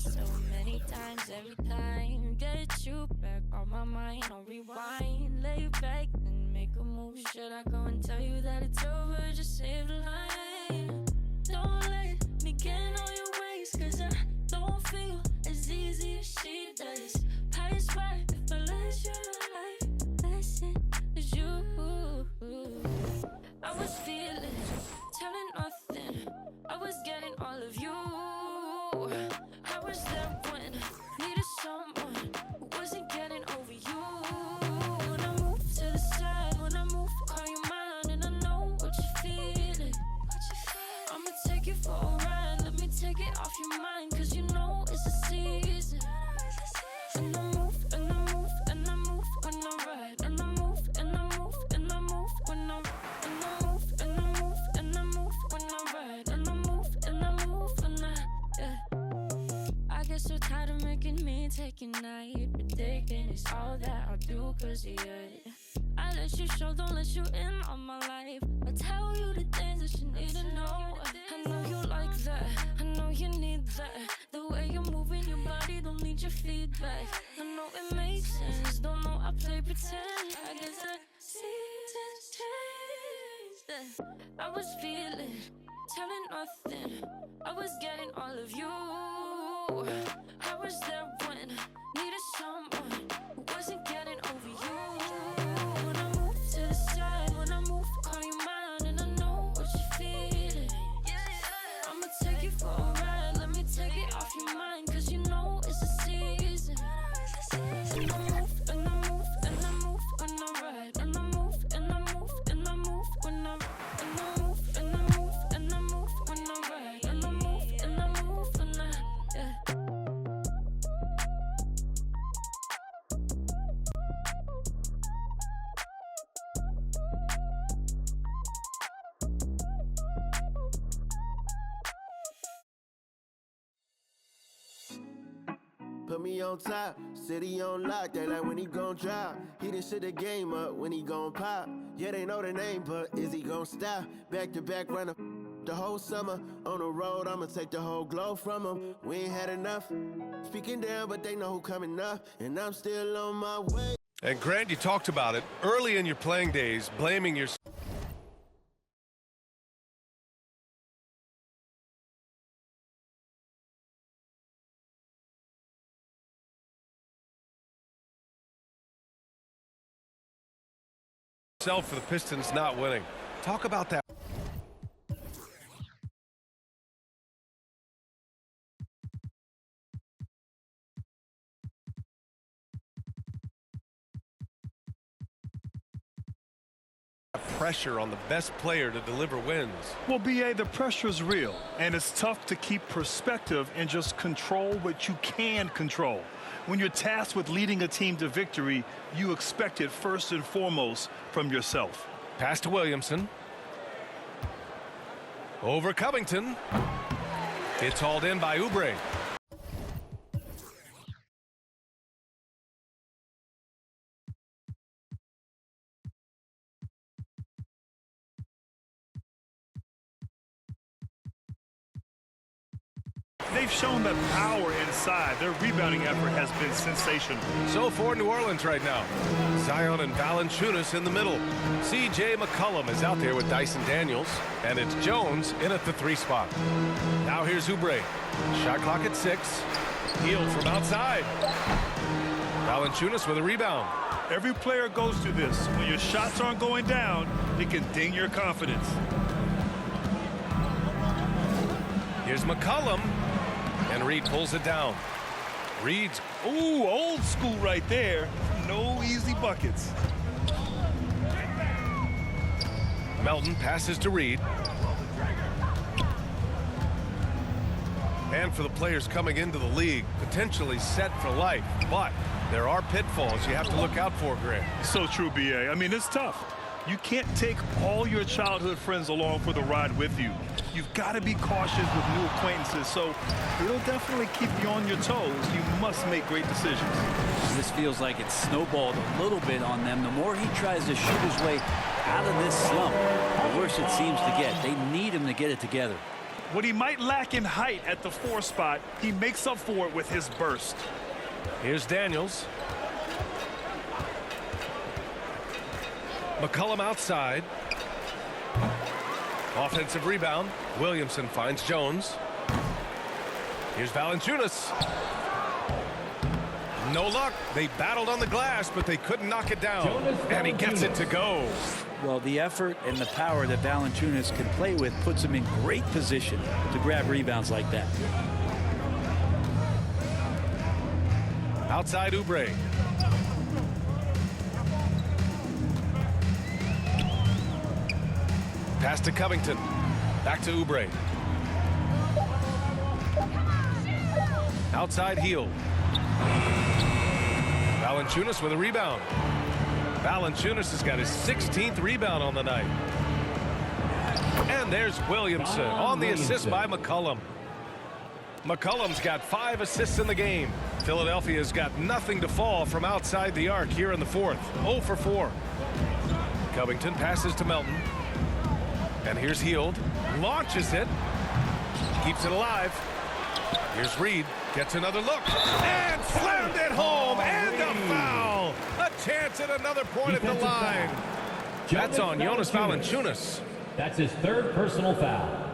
so many times, every time. Get you back on my mind, on rewind. Lay back and make a move. Should I go and tell you that it's over? Just save the line. Don't let me get on your ways, cause I don't feel as easy as she does. Pass by if I let you life lesson is you. I was feeling, telling nothing. I was getting all of you. I was there when needed someone who wasn't getting over you. When I move to the side, when I move, call you mine, and I know what you're feeling. I'ma take you for a ride, let me take it off your mind, cause you know it's a season. And I move, and I move, and I move when I ride, and I move, and I move, and I move when I move, and I move, and I move when I ride, and I move, and I move when I get so tired of making me take your night, but taking is all that I'll do cause of you. I let you show, don't let you in on my life. I tell you the things that you need to know. I know you like that, I know you need that. The way you're moving your body, don't need your feedback. I know it makes sense, don't know I play pretend. I guess the seasons changed. I was feeling, telling nothing. I was getting all of you. I was there when needed someone who wasn't getting over you. When I move to the side, when I move, call you mine, and I know what you're feeling. I'ma take you for a ride, let me take it off your mind, cause you know it's a season. And I move, and I move, and I move when I ride, and I move, and I move, and I move when I move, and I move, and I move when I ride, and I move, and I move when I Put me on top, city on lock, they like when he gon' drop. He done shit the game up, when he gon' pop. Yeah, they know the name, but is he gon' stop? Back to back runner the whole summer. On the road, I'ma take the whole globe from him. We ain't had enough. Speaking down, but they know who coming up. And I'm still on my way. And Grant, you talked about it early in your playing days, blaming your for the Pistons not winning. Talk about that. Pressure on the best player to deliver wins. Well, B.A., the pressure's real, and it's tough to keep perspective and just control what you can control. When you're tasked with leading a team to victory, you expect it first and foremost from yourself. Pass to Williamson. Over Covington. It's hauled in by Oubre. They've shown that power inside. Their rebounding effort has been sensational. So for New Orleans right now, Zion and Valanciunas in the middle. C.J. McCollum is out there with Dyson Daniels, and it's Jones in at the 3 spot. Now here's Oubre. Shot clock at 6. Healed from outside. Valanciunas with a rebound. Every player goes through this. When your shots aren't going down, it can ding your confidence. Here's McCollum. And Reed pulls it down. Reed's, ooh, old school right there. No easy buckets. Melton passes to Reed. And for the players coming into the league, potentially set for life. But there are pitfalls you have to look out for, Grant. So true, B.A. I mean, it's tough. You can't take all your childhood friends along for the ride with you. You've got to be cautious with new acquaintances, so it'll definitely keep you on your toes. You must make great decisions. This feels like it's snowballed a little bit on them. The more he tries to shoot his way out of this slump, the worse it seems to get. They need him to get it together. What he might lack in height at the 4 spot, he makes up for it with his burst. Here's Daniels. McCollum outside. Offensive rebound. Williamson finds Jones. Here's Valanciunas. No luck. They battled on the glass, but they couldn't knock it down. And he gets it to go. Well, the effort and the power that Valanciunas can play with puts him in great position to grab rebounds like that. Outside Oubre. Pass to Covington. Back to Oubre. Outside Hield. Valanciunas with a rebound. Valanciunas has got his 16th rebound on the night. And there's Williamson on the assist by McCollum. McCollum's got 5 assists in the game. Philadelphia's got nothing to fall from outside the arc here in the 4th. 0 for 4. Covington passes to Melton. And here's Hield. Launches it. Keeps it alive. Here's Reed. Gets another look. And slammed it home. And a foul. A chance at another point at the line. That's on Jonas Valanciunas. That's his 3rd personal foul.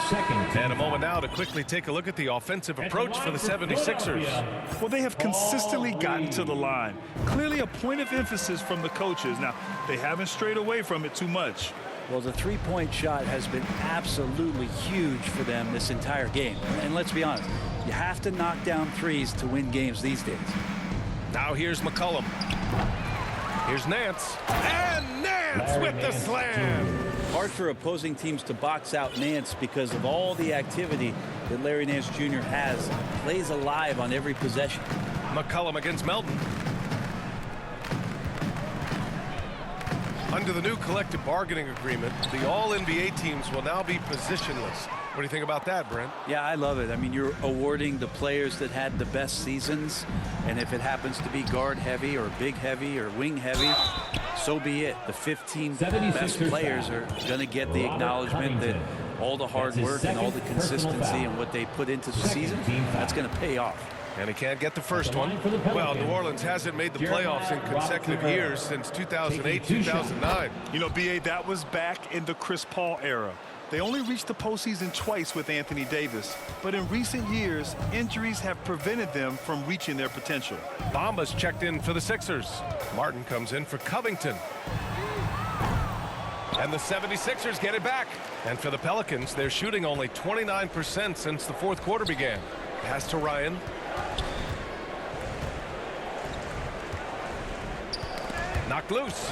Second. And a moment now to quickly take a look at the offensive approach for the 76ers. Well, they have consistently gotten to the line. Clearly a point of emphasis from the coaches. Now, they haven't strayed away from it too much. Well, the three-point shot has been absolutely huge for them this entire game. And let's be honest, you have to knock down threes to win games these days. Now here's McCollum. Here's Nance. And Nance with the slam. Hard for opposing teams to box out Nance because of all the activity that Larry Nance Jr. has. Plays alive on every possession. McCollum against Melton. Under the new collective bargaining agreement, the all-NBA teams will now be positionless. What do you think about that, Brent? Yeah, I love it. I mean, you're awarding the players that had the best seasons, and if it happens to be guard heavy or big heavy or wing heavy, so be it. The 15 best players are going to get the acknowledgement that all the hard work and all the consistency and what they put into the season, that's going to pay off. And he can't get the first one. Well, New Orleans hasn't made the playoffs in consecutive years since 2008, 2009. You know, B.A., that was back in the Chris Paul era. They only reached the postseason twice with Anthony Davis. But in recent years, injuries have prevented them from reaching their potential. Bamba's checked in for the Sixers. Martin comes in for Covington. And the 76ers get it back. And for the Pelicans, they're shooting only 29% since the 4th quarter began. Pass to Ryan. Knocked loose.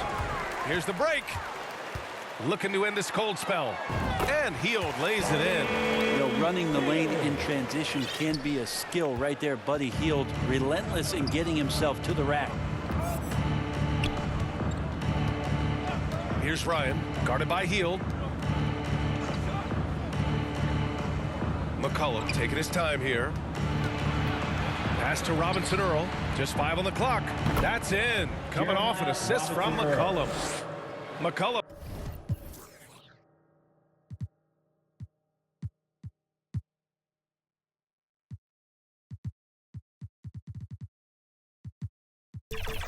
Here's the break. Looking to end this cold spell. And Hield lays it in. You know, running the lane in transition can be a skill right there. Buddy Hield, relentless in getting himself to the rack. Here's Ryan, guarded by Hield. McCollum taking his time here. Pass to Robinson Earl. Just 5 on the clock. That's in. Coming off an assist from McCollum. McCollum.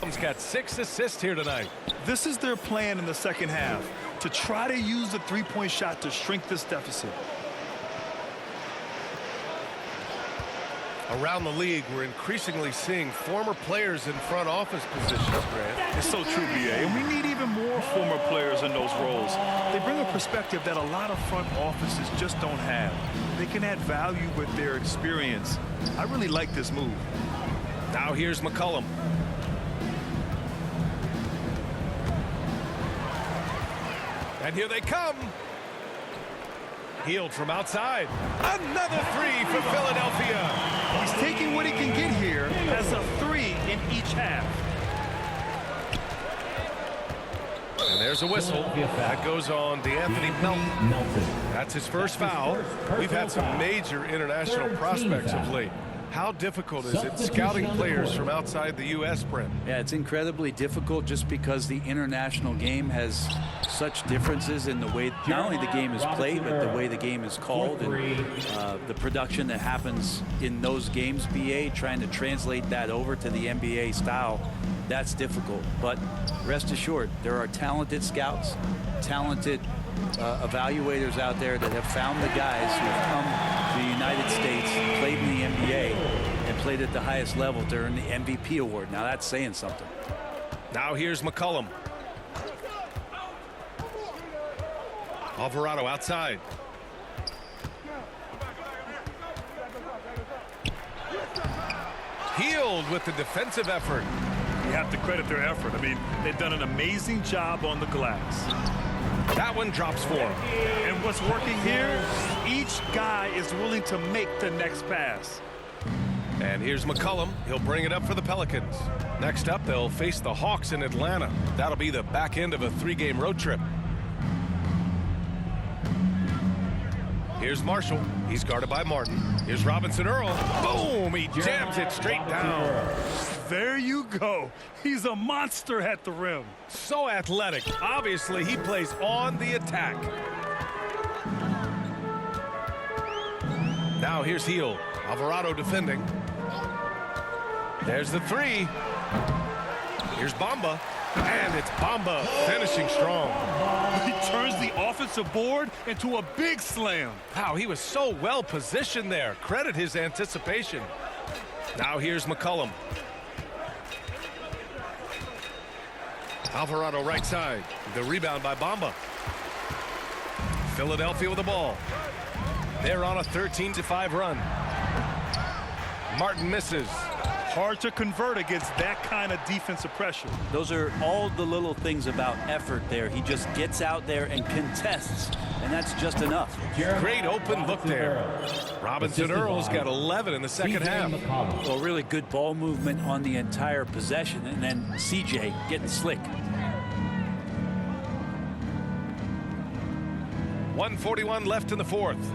He's got 6 assists here tonight. This is their plan in the second half, to try to use the three-point shot to shrink this deficit. Around the league, we're increasingly seeing former players in front office positions, Grant. It's so true, B.A., and we need even more former players in those roles. They bring a perspective that a lot of front offices just don't have. They can add value with their experience. I really like this move. Now here's McCollum. And here they come. Hield from outside. Another 3 for Philadelphia. He's taking what he can get here as a 3 in each half. And there's a whistle. That goes on DeAnthony Melton. That's his first foul. We've had some major international prospects of late. How difficult is it scouting players from outside the U.S., Brent? Yeah, it's incredibly difficult just because the international game has such differences in the way not only the game is played, but the way the game is called and the production that happens in those games, BA, trying to translate that over to the NBA style, that's difficult. But rest assured, there are talented scouts, talented evaluators out there that have found the guys who have come to the United States, played in the NBA, and played at the highest level to earn the MVP award. Now that's saying something. Now here's McCollum. Alvarado outside. Healed with the defensive effort. You have to credit their effort. I mean, they've done an amazing job on the glass. That one drops for him. And what's working here, each guy is willing to make the next pass. And here's McCollum. He'll bring it up for the Pelicans. Next up, they'll face the Hawks in Atlanta. That'll be the back end of a 3-game road trip. Here's Marshall. He's guarded by Martin. Here's Robinson Earl. Boom! He jams it straight down. There you go. He's a monster at the rim. So athletic. Obviously, he plays on the attack. Now here's Heel. Alvarado defending. There's the three. Here's Bamba. And it's Bamba finishing strong. He turns the offensive board into a big slam. Wow, he was so well positioned there. Credit his anticipation. Now here's McCollum. Alvarado right side. The rebound by Bamba. Philadelphia with the ball. They're on a 13-5 run. Martin misses. Hard to convert against that kind of defensive pressure. Those are all the little things about effort there. He just gets out there and contests, and that's just enough. Great open look there. Robinson Earl's got 11 in the second half. Well, really good ball movement on the entire possession, and then CJ getting slick. 1:41 left in the fourth.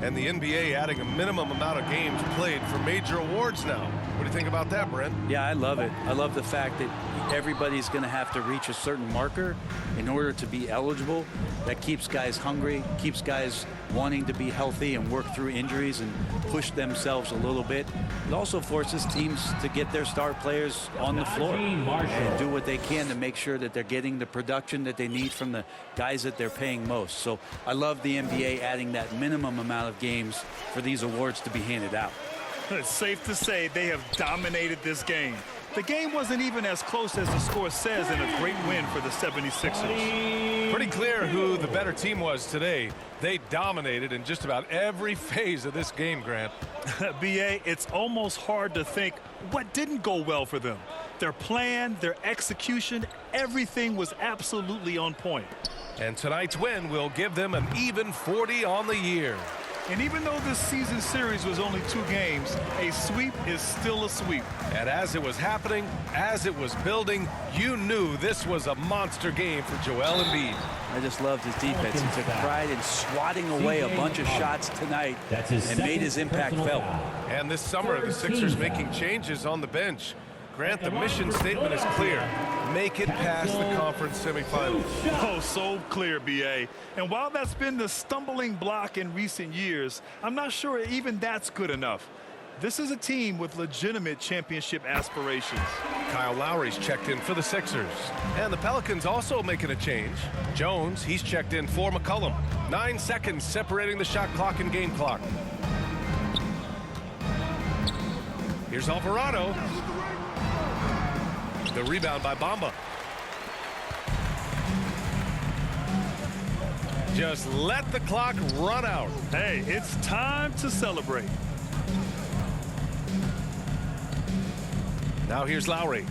And the NBA adding a minimum amount of games played for major awards now. What do you think about that, Brent? Yeah, I love it. I love the fact that everybody's going to have to reach a certain marker in order to be eligible. That keeps guys hungry, keeps guys wanting to be healthy and work through injuries and push themselves a little bit. It also forces teams to get their star players on the floor and do what they can to make sure that they're getting the production that they need from the guys that they're paying most. So I love the NBA adding that minimum amount of games for these awards to be handed out. It's safe to say they have dominated this game. The game wasn't even as close as the score says in a great win for the 76ers. Pretty clear who the better team was today. They dominated in just about every phase of this game, Grant. BA, it's almost hard to think what didn't go well for them. Their plan, their execution, everything was absolutely on point. And tonight's win will give them an even 40 on the year. And even though this season series was only 2 games, a sweep is still a sweep. And as it was happening, as it was building, you knew this was a monster game for Joel Embiid. I just loved his defense. He took pride in swatting away a bunch of shots tonight and made his impact felt. And this summer, the Sixers making changes on the bench. Grant, the mission statement is clear. Make it past the conference semifinals. Oh, so clear, BA. And while that's been the stumbling block in recent years, I'm not sure even that's good enough. This is a team with legitimate championship aspirations. Kyle Lowry's checked in for the Sixers. And the Pelicans also making a change. Jones, he's checked in for McCollum. 9 seconds separating the shot clock and game clock. Here's Alvarado. The rebound by Bamba. Just let the clock run out. Hey, it's time to celebrate. Now here's Lowry.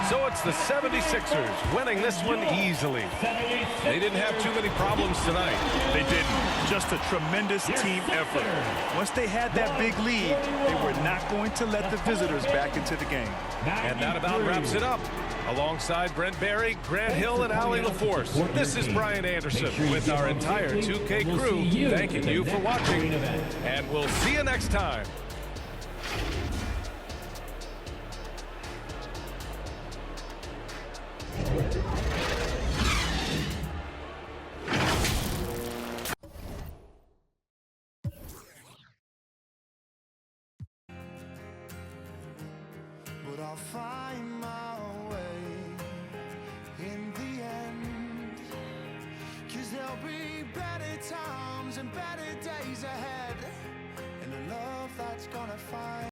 So a It's the 76ers winning this one easily. They didn't have too many problems tonight. They didn't. Just a tremendous team effort. Once they had that big lead, they were not going to let the visitors back into the game. And that about wraps it up. Alongside Brent Barry, Grant Hill, and Allie LaForce, this is Brian Anderson with our entire 2K crew thanking you for watching. And we'll see you next time. But I'll find my way in the end, 'cause there'll be better times and better days ahead, and a love that's gonna find